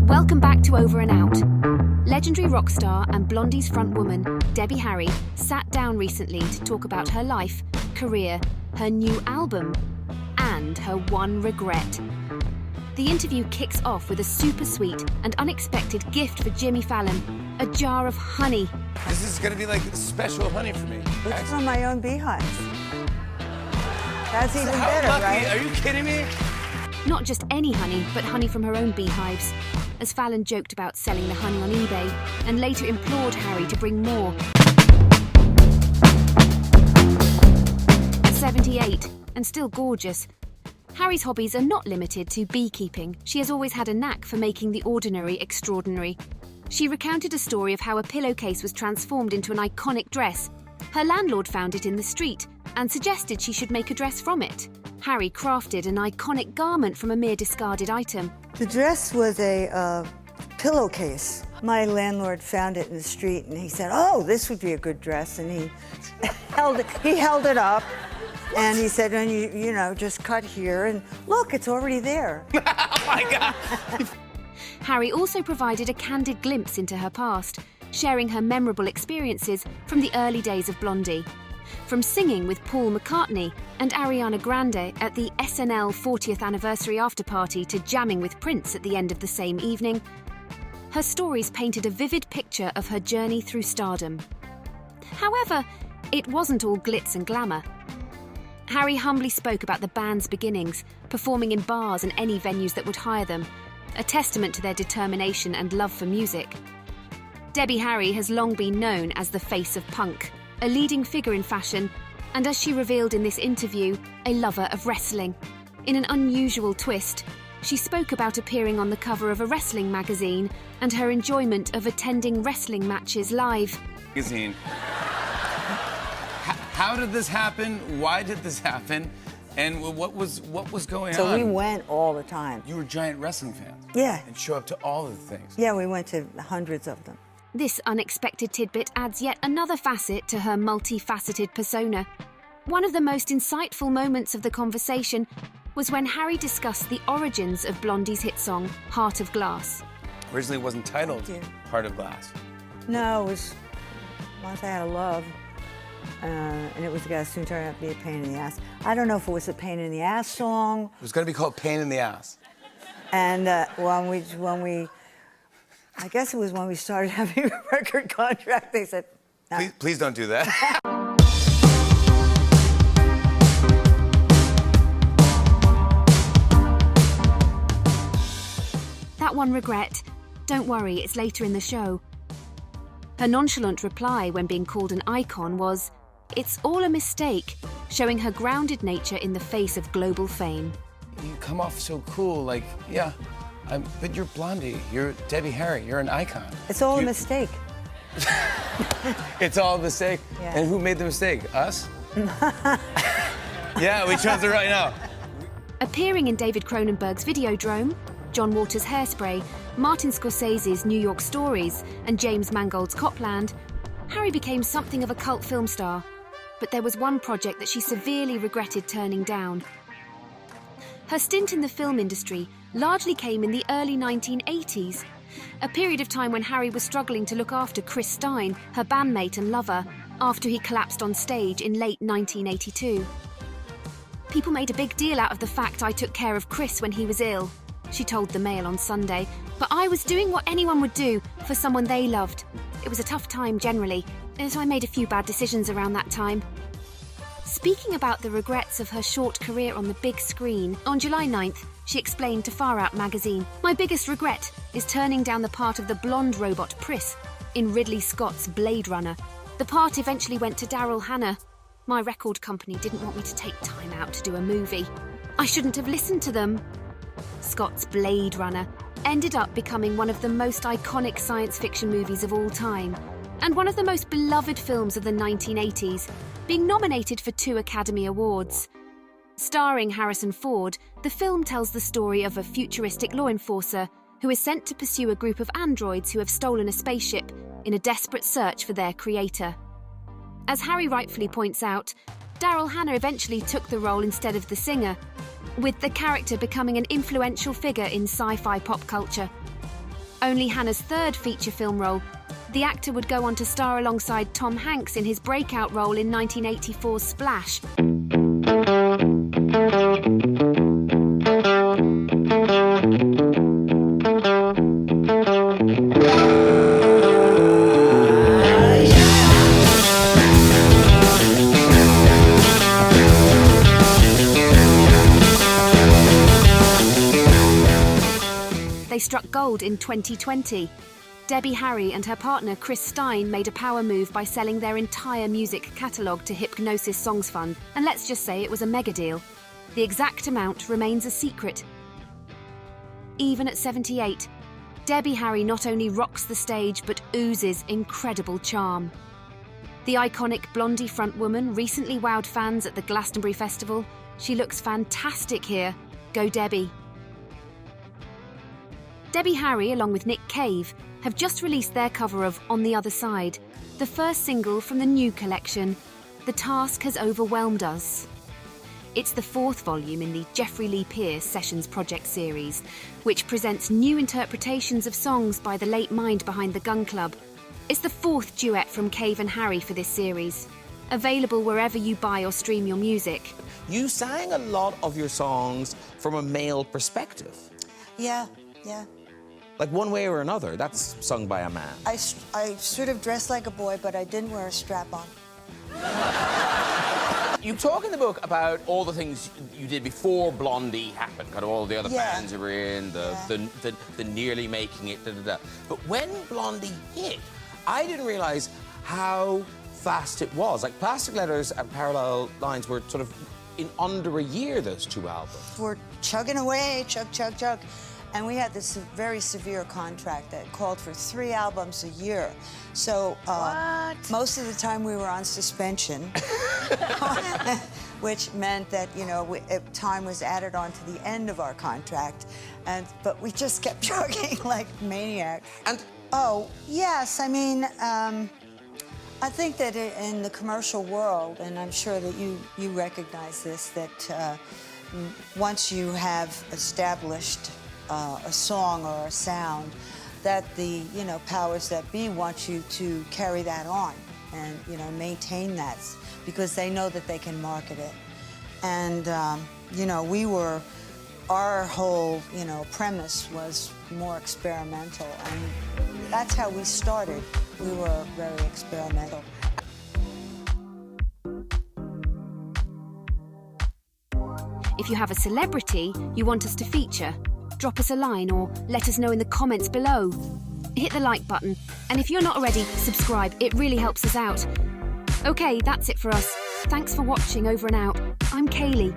Welcome back to Over and Out. Legendary rock star and Blondie's frontwoman, Debbie Harry, sat down recently to talk about her life, career, her new album, and her one regret. The interview kicks off with a super sweet and unexpected gift for Jimmy Fallon, a jar of honey. This is going to be like special honey for me. It's from my own beehives. That's even How better, lucky. right? Are you kidding me? Not just any honey, but honey from her own beehives, as Fallon joked about selling the honey on eBay and later implored Harry to bring more. At 78, and still gorgeous, Harry's hobbies are not limited to beekeeping. She has always had a knack for making the ordinary extraordinary. She recounted a story of how a pillowcase was transformed into an iconic dress. Her landlord found it in the street and suggested she should make a dress from it. Harry crafted an iconic garment from a mere discarded item. The dress was a pillowcase. My landlord found it in the street and he said, "Oh, this would be a good dress." And he held it up and he said, "And you know, just cut here and look, it's already there." Oh my God. Harry also provided a candid glimpse into her past, sharing her memorable experiences from the early days of Blondie. From singing with Paul McCartney and Ariana Grande at the SNL 40th anniversary after-party to jamming with Prince at the end of the same evening, her stories painted a vivid picture of her journey through stardom. However, it wasn't all glitz and glamour. Harry humbly spoke about the band's beginnings, performing in bars and any venues that would hire them, a testament to their determination and love for music. Debbie Harry has long been known as the face of punk, a leading figure in fashion, and as she revealed in this interview, a lover of wrestling. In an unusual twist, she spoke about appearing on the cover of a wrestling magazine and her enjoyment of attending wrestling matches live. Magazine. How did this happen? Why did this happen? And what was going on? So we went all the time. You were giant wrestling fans. Yeah. And show up to all of the things. Yeah, we went to hundreds of them. This unexpected tidbit adds yet another facet to her multifaceted persona. One of the most insightful moments of the conversation was when Harry discussed the origins of Blondie's hit song, Heart of Glass. Originally it wasn't titled Heart of Glass. No, it was Once I Had a Love, and it was going to soon turn out to be a pain in the ass. I don't know if it was a pain in the ass song. It was going to be called Pain in the Ass. And when we, I guess it was when we started having a record contract, they said, no. Please don't do that. That one regret, don't worry, it's later in the show. Her nonchalant reply when being called an icon was, "It's all a mistake," showing her grounded nature in the face of global fame. You come off so cool, like, yeah, but you're Blondie, you're Debbie Harry, you're an icon. It's all a mistake. It's all a mistake? Yeah. And who made the mistake? Us? Yeah, we chose it right now. Appearing in David Cronenberg's Videodrome, John Waters' Hairspray, Martin Scorsese's New York Stories, and James Mangold's Copland, Harry became something of a cult film star. But there was one project that she severely regretted turning down. Her stint in the film industry largely came in the early 1980s, a period of time when Harry was struggling to look after Chris Stein, her bandmate and lover, after he collapsed on stage in late 1982. "People made a big deal out of the fact I took care of Chris when he was ill," she told the Mail on Sunday, "but I was doing what anyone would do for someone they loved. It was a tough time generally, so I made a few bad decisions around that time." Speaking about the regrets of her short career on the big screen, on July 9th, she explained to Far Out magazine, "My biggest regret is turning down the part of the blonde robot Pris in Ridley Scott's Blade Runner. The part eventually went to Daryl Hannah. My record company didn't want me to take time out to do a movie. I shouldn't have listened to them." Scott's Blade Runner ended up becoming one of the most iconic science fiction movies of all time, and one of the most beloved films of the 1980s, being nominated for 2 Academy Awards. Starring Harrison Ford, the film tells the story of a futuristic law enforcer who is sent to pursue a group of androids who have stolen a spaceship in a desperate search for their creator. As Harry rightfully points out, Daryl Hannah eventually took the role instead of the singer, with the character becoming an influential figure in sci-fi pop culture. Only Hannah's third feature film role, the actor would go on to star alongside Tom Hanks in his breakout role in 1984's Splash. They struck gold in 2020. Debbie Harry and her partner Chris Stein made a power move by selling their entire music catalogue to Hipgnosis Songs Fund, and let's just say it was a mega deal. The exact amount remains a secret. Even at 78, Debbie Harry not only rocks the stage but oozes incredible charm. The iconic Blondie frontwoman recently wowed fans at the Glastonbury Festival. She looks fantastic here. Go Debbie. Debbie Harry, along with Nick Cave, have just released their cover of On the Other Side, the first single from the new collection, The Task Has Overwhelmed Us. It's the fourth volume in the Jeffrey Lee Pierce Sessions Project series, which presents new interpretations of songs by the late mind behind the Gun Club. It's the fourth duet from Cave and Harry for this series, available wherever you buy or stream your music. You sang a lot of your songs from a male perspective. Yeah. Like one way or another, that's sung by a man. I sort of dressed like a boy, but I didn't wear a strap-on. You talk in the book about all the things you did before Blondie happened, kind of all the other bands you were in, the nearly making it, But when Blondie hit, I didn't realize how fast it was. Like Plastic Letters and Parallel Lines were sort of in under a year, those two albums. We're chugging away, chug. And we had this very severe contract that called for 3 albums a year. So most of the time we were on suspension, which meant that, you know, time was added on to the end of our contract. But we just kept chugging like maniacs. And oh, yes, I mean, I think that in the commercial world, and I'm sure that you recognize this, that once you have established a song or a sound, that the powers that be want you to carry that on and maintain that, because they know that they can market it. And our whole premise was more experimental, and that's how we started. We were very experimental. If you have a celebrity you want us to feature, drop us a line or let us know in the comments below. Hit the like button, and if you're not already, subscribe. It really helps us out. Okay, that's it for us. Thanks for watching. Over and out. I'm Kaylee.